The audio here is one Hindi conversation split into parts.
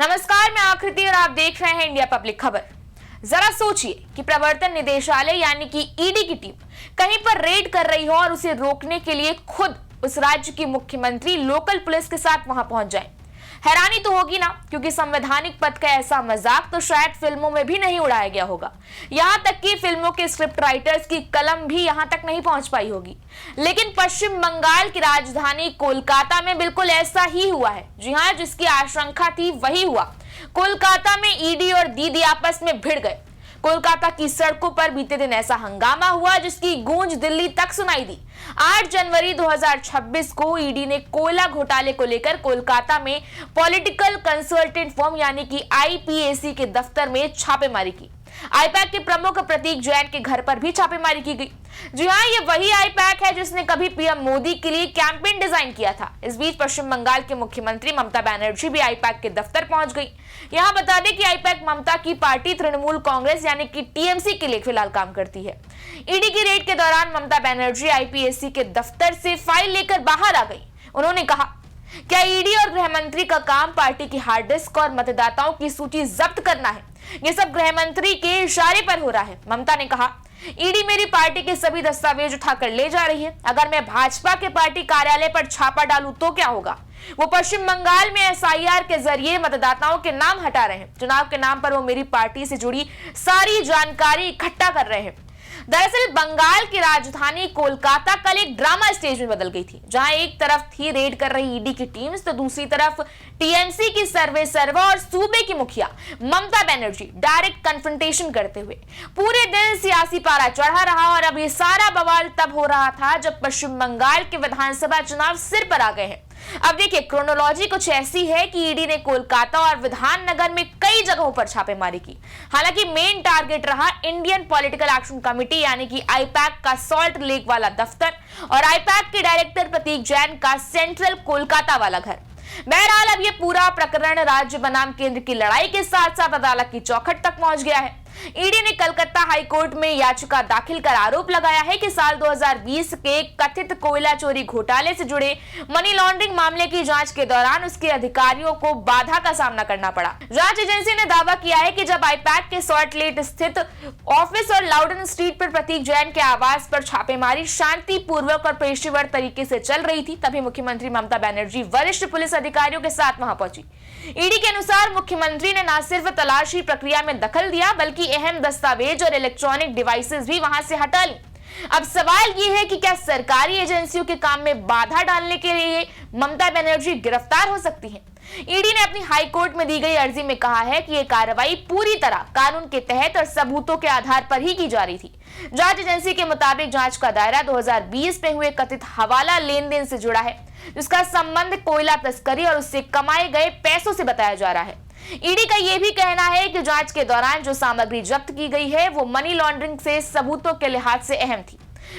नमस्कार, मैं आकृति और आप देख रहे हैं इंडिया पब्लिक खबर। जरा सोचिए कि प्रवर्तन निदेशालय यानी कि ईडी की टीम कहीं पर रेड कर रही हो और उसे रोकने के लिए खुद उस राज्य की मुख्यमंत्री लोकल पुलिस के साथ वहां पहुंच जाए। हैरानी तो होगी ना, क्योंकि संवैधानिक पद का ऐसा मजाक तो शायद फिल्मों में भी नहीं उड़ाया गया होगा। यहां तक कि फिल्मों के स्क्रिप्ट राइटर्स की कलम भी यहां तक नहीं पहुंच पाई होगी। लेकिन पश्चिम बंगाल की राजधानी कोलकाता में बिल्कुल ऐसा ही हुआ है। जी हां, जिसकी आशंका थी वही हुआ। कोलकाता में ईडी और दीदी आपस में भिड़ गए। कोलकाता की सड़कों पर बीते दिन ऐसा हंगामा हुआ जिसकी गूंज दिल्ली तक सुनाई दी। 8 जनवरी 2026 को ईडी ने कोयला घोटाले को लेकर कोलकाता में पॉलिटिकल कंसल्टेंट फर्म यानी कि आईपीएसी के दफ्तर में छापेमारी की। आईपैक के प्रमुख प्रतीक जैन के घर पर भी छापेमारी की गई। जी हाँ, ये वही आईपैक है जिसने कभी पीएम मोदी के लिए कैंपेन डिजाइन किया था। इस बीच पश्चिम बंगाल के मुख्यमंत्री ममता बनर्जी भी आईपैक के दफ्तर पहुंच गई। यहाँ बता दें कि आईपैक ममता की पार्टी तृणमूल कांग्रेस यानी कि टीएमसी के लिए फिलहाल काम करती है। ईडी की रेड के दौरान ममता बनर्जी आईपीएसी के दफ्तर से फाइल लेकर बाहर आ गई। उन्होंने कहा, क्या ईडी और गृह मंत्री का काम पार्टी की हार्ड डिस्क और मतदाताओं की सूची जब्त करना है? ये सब गृह मंत्री के इशारे पर हो रहा है। ममता ने कहा, ईडी मेरी पार्टी के सभी दस्तावेज उठाकर ले जा रही है। अगर मैं भाजपा के पार्टी कार्यालय पर छापा डालूं तो क्या होगा? वो पश्चिम बंगाल में एसआईआर के जरिए मतदाताओं के नाम हटा रहे हैं। चुनाव के नाम पर वो मेरी पार्टी से जुड़ी सारी जानकारी इकट्ठा कर रहे हैं। दरअसल बंगाल की राजधानी कोलकाता कल एक ड्रामा स्टेज में बदल गई थी, जहां एक तरफ थी रेड कर रही ईडी की टीम्स तो दूसरी तरफ टीएमसी की सर्वा और सूबे की मुखिया ममता बनर्जी डायरेक्ट कन्फ्रंटेशन करते हुए। पूरे दिन सियासी पारा चढ़ा रहा और अब ये सारा बवाल तब हो रहा था जब पश्चिम बंगाल के विधानसभा चुनाव सिर पर आ गए हैं। अब देखिए, क्रोनोलॉजी कुछ ऐसी है कि ईडी ने कोलकाता और विधाननगर में कई जगहों पर छापेमारी की। हालांकि मेन टारगेट रहा इंडियन पॉलिटिकल एक्शन कमेटी यानी कि आईपैक का सॉल्ट लेक वाला दफ्तर और आईपैक के डायरेक्टर प्रतीक जैन का सेंट्रल कोलकाता वाला घर। बहरहाल अब ये पूरा प्रकरण राज्य बनाम केंद्र की लड़ाई के साथ साथ अदालत की चौखट तक पहुंच गया है। ईडी ने कलकत्ता हाईकोर्ट में याचिका दाखिल कर आरोप लगाया है कि साल 2020 के कथित कोयला चोरी घोटाले से जुड़े मनी लॉन्ड्रिंग मामले की जांच के दौरान उसके अधिकारियों को बाधा का सामना करना पड़ा। जांच एजेंसी ने दावा किया है कि जब आईपैक के सॉल्ट लेक स्थित ऑफिस और लाउडन स्ट्रीट पर प्रतीक जैन के आवास पर छापेमारी शांतिपूर्वक और पेशेवर तरीके से चल रही थी, तभी मुख्यमंत्री ममता बनर्जी वरिष्ठ पुलिस अधिकारियों के साथ वहां पहुंची। ईडी के अनुसार मुख्यमंत्री ने न सिर्फ तलाशी प्रक्रिया में दखल दिया बल्कि अहम दस्तावेज और इलेक्ट्रॉनिक डिवाइसेस भी वहां से हटा ली। अब सवाल यह है कि क्या सरकारी एजेंसियों के काम में बाधा डालने के लिए ममता बनर्जी गिरफ्तार हो सकती हैं? ईडी ने अपनी हाई कोर्ट में दी गई अर्जी में कहा है कि यह कार्रवाई पूरी तरह कानून के तहत और सबूतों के आधार पर ही की जा रही थी। जांच एजेंसी के मुताबिक जांच का दायरा 2020 में हुए कथित हवाला लेन देन से जुड़ा है, जिसका संबंध कोयला तस्करी और उससे कमाए गए पैसों से बताया जा रहा है। ईडी का यह भी कहना है कि जांच के दौरान जो सामग्री जब्त की गई है वो मनी लॉन्ड्रिंग से सबूतों के लिहाज से अहम थी।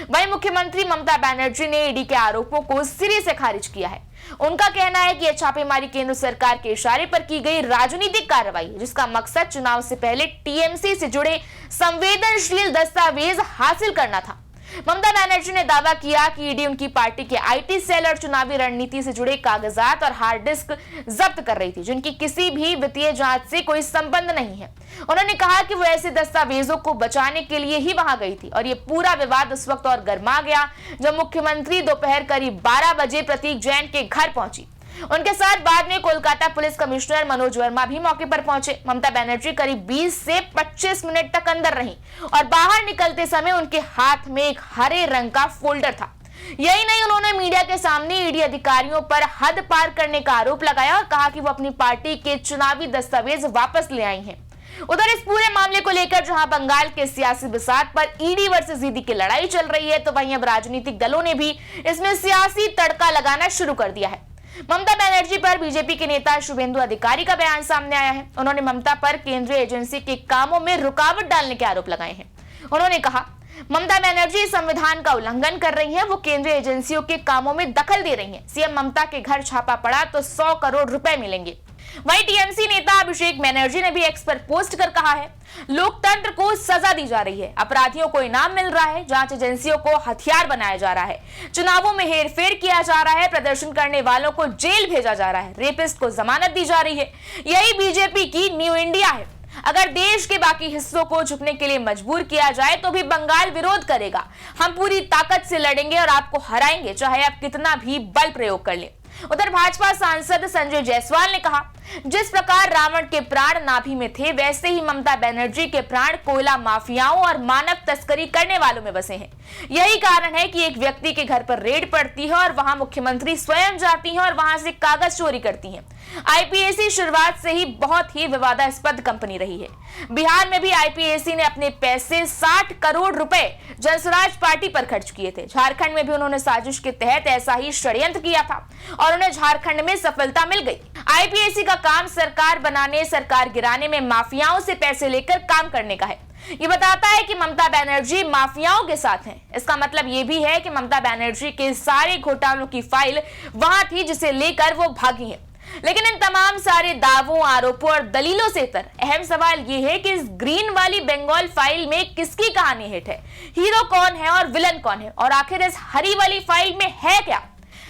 वहीं मुख्यमंत्री ममता बनर्जी ने ईडी के आरोपों को सिरे से खारिज किया है। उनका कहना है कि यह छापेमारी केंद्र सरकार के इशारे पर की गई राजनीतिक कार्रवाई, जिसका मकसद चुनाव से पहले टीएमसी से जुड़े संवेदनशील दस्तावेज हासिल करना था। ममता बनर्जी ने दावा किया कि ईडी उनकी पार्टी के आईटी सेल और चुनावी रणनीति से जुड़े कागजात और हार्ड डिस्क जब्त कर रही थी, जिनकी किसी भी वित्तीय जांच से कोई संबंध नहीं है। उन्होंने कहा कि वो ऐसे दस्तावेजों को बचाने के लिए ही वहां गई थी और ये पूरा विवाद उस वक्त और गर्मा गया जब मुख्यमंत्री दोपहर करीब 12 बजे प्रतीक जैन के घर पहुंची। उनके साथ बाद में कोलकाता पुलिस कमिश्नर मनोज वर्मा भी मौके पर पहुंचे। ममता बनर्जी करीब 20 से 25 मिनट तक अंदर रहीं और बाहर निकलते समय उनके हाथ में एक हरे रंग का फोल्डर था। यही नहीं, उन्होंने मीडिया के सामने ईडी अधिकारियों पर हद पार करने का आरोप लगाया और कहा कि वो अपनी पार्टी के चुनावी दस्तावेज वापस ले आई हैं। उधर इस पूरे मामले को लेकर जहां बंगाल के सियासी बिसात पर ईडी वर्सेस ईडी की लड़ाई चल रही है, तो वहीं अब राजनीतिक दलों ने भी इसमें सियासी तड़का लगाना शुरू कर दिया है। ममता बनर्जी पर बीजेपी के नेता शुभेंदु अधिकारी का बयान सामने आया है। उन्होंने ममता पर केंद्रीय एजेंसी के कामों में रुकावट डालने के आरोप लगाए हैं। उन्होंने कहा, ममता बनर्जी संविधान का उल्लंघन कर रही हैं, वो केंद्रीय एजेंसियों के कामों में दखल दे रही हैं। सीएम ममता के घर छापा पड़ा तो 100 करोड़ रुपए मिलेंगे। वहीं टीएमसी नेता अभिषेक बनर्जी ने भी एक्स पर पोस्ट कर कहा है, लोकतंत्र को सजा दी जा रही है, अपराधियों को इनाम मिल रहा है, जांच एजेंसियों को हथियार बनाया जा रहा है, चुनावों में हेरफेर किया जा रहा है, प्रदर्शन करने वालों को जेल भेजा जा रहा है, रेपिस्ट को जमानत दी जा रही है। यही बीजेपी की न्यू इंडिया है। अगर देश के बाकी हिस्सों को झुकने के लिए मजबूर किया जाए तो भी बंगाल विरोध करेगा। हम पूरी ताकत से लड़ेंगे और आपको हराएंगे, चाहे आप कितना भी बल प्रयोग कर ले। उधर भाजपा सांसद संजय जायसवाल ने कहा, जिस प्रकार रावण के प्राण नाभि में थे, वैसे ही ममता बनर्जी के प्राण कोयला माफियाओं और मानव तस्करी करने वालों में बसे हैं। यही कारण है कि एक व्यक्ति के घर पर रेड पड़ती है और वहां मुख्यमंत्री स्वयं जाती हैं और वहां से कागज चोरी करती हैं। आईपीएसी शुरुआत से ही बहुत ही विवादास्पद कंपनी रही है। बिहार में भी आईपीएसी ने अपने पैसे 60 करोड़ रुपए जनसुराज पार्टी पर खर्च किए थे। झारखंड में भी उन्होंने साजिश के तहत ऐसा ही षड्यंत्र किया था और उन्हें झारखंड में सफलता मिल गई। आईपीएसी का काम सरकार बनाने, सरकार गिराने में माफियाओं से पैसे लेकर काम करने का है। ये बताता है कि ममता बनर्जी माफियाओं के साथ हैं। इसका मतलब ये भी है कि ममता बनर्जी के सारे घोटालों की फाइल वहां थी जिसे लेकर वो भागी हैं। लेकिन इन तमाम सारे दावों, आरोपों और दलीलों से इतर अहम सवाल ये है कि इस ग्रीन वाली बंगाल फाइल में किसकी कहानी हिट है, हीरो कौन है और विलन कौन है, और आखिर इस हरी वाली फाइल में है क्या।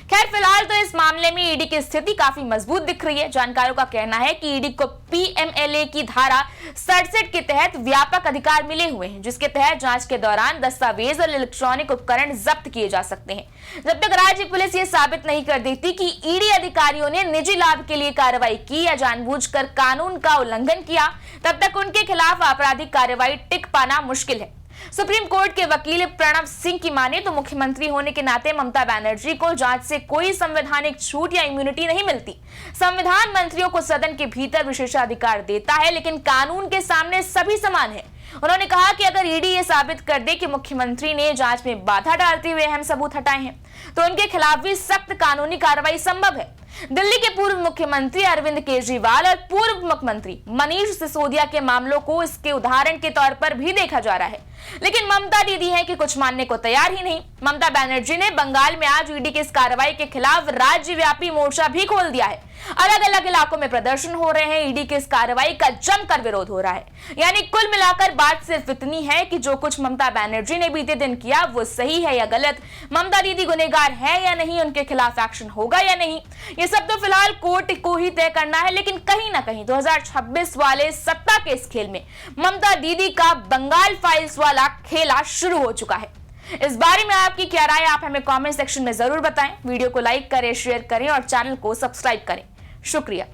खैर, फिलहाल तो इस मामले में ईडी की स्थिति काफी मजबूत दिख रही है। जानकारों का कहना है कि ईडी को पीएमएलए की धारा 67 के तहत व्यापक अधिकार मिले हुए हैं, जिसके तहत जांच के दौरान दस्तावेज और इलेक्ट्रॉनिक उपकरण जब्त किए जा सकते हैं। जब तक राज्य पुलिस ये साबित नहीं कर देती कि ईडी अधिकारियों ने निजी लाभ के लिए कार्रवाई की या जानबूझकर कानून का उल्लंघन किया, तब तक उनके खिलाफ आपराधिक कार्रवाई टिक पाना मुश्किल है। सुप्रीम कोर्ट के वकील प्रणव सिंह की माने तो मुख्यमंत्री होने के नाते ममता बनर्जी को जांच से कोई संवैधानिक छूट या इम्यूनिटी नहीं मिलती। संविधान मंत्रियों को सदन के भीतर विशेषाधिकार देता है, लेकिन कानून के सामने सभी समान हैं। उन्होंने कहा कि अगर ईडी ये साबित कर दे कि मुख्यमंत्री ने जांच में बाधा डालते हुए अहम सबूत हटाए हैं, तो उनके खिलाफ भी सख्त कानूनी कार्रवाई संभव है। दिल्ली के पूर्व मुख्यमंत्री अरविंद केजरीवाल और पूर्व मुख्यमंत्री मनीष सिसोदिया के मामलों को इसके उदाहरण के तौर पर भी देखा जा रहा है। लेकिन ममता दीदी है कि कुछ मानने को तैयार ही नहीं। ममता बनर्जी ने बंगाल में आज ईडी की इस कार्रवाई के खिलाफ राज्यव्यापी मोर्चा भी खोल दिया है। अलग अलग इलाकों में प्रदर्शन हो रहे हैं। ईडी की इस कार्रवाई का जमकर विरोध हो रहा है। यानी कुल मिलाकर बात सिर्फ इतनी है कि जो कुछ ममता बनर्जी ने बीते दिन किया वो सही है या गलत, ममता दीदी गुनहगार है या नहीं, उनके खिलाफ एक्शन होगा या नहीं, ये सब तो फिलहाल कोर्ट को ही तय करना है। लेकिन कहीं ना कहीं 2026 वाले सत्ता के इस खेल में ममता दीदी का बंगाल फाइल्स वाला खेला शुरू हो चुका है। इस बारे में आपकी क्या राय, आप हमें कमेंट सेक्शन में जरूर बताएं। वीडियो को लाइक करें, शेयर करें और चैनल को सब्सक्राइब करें। शुक्रिया।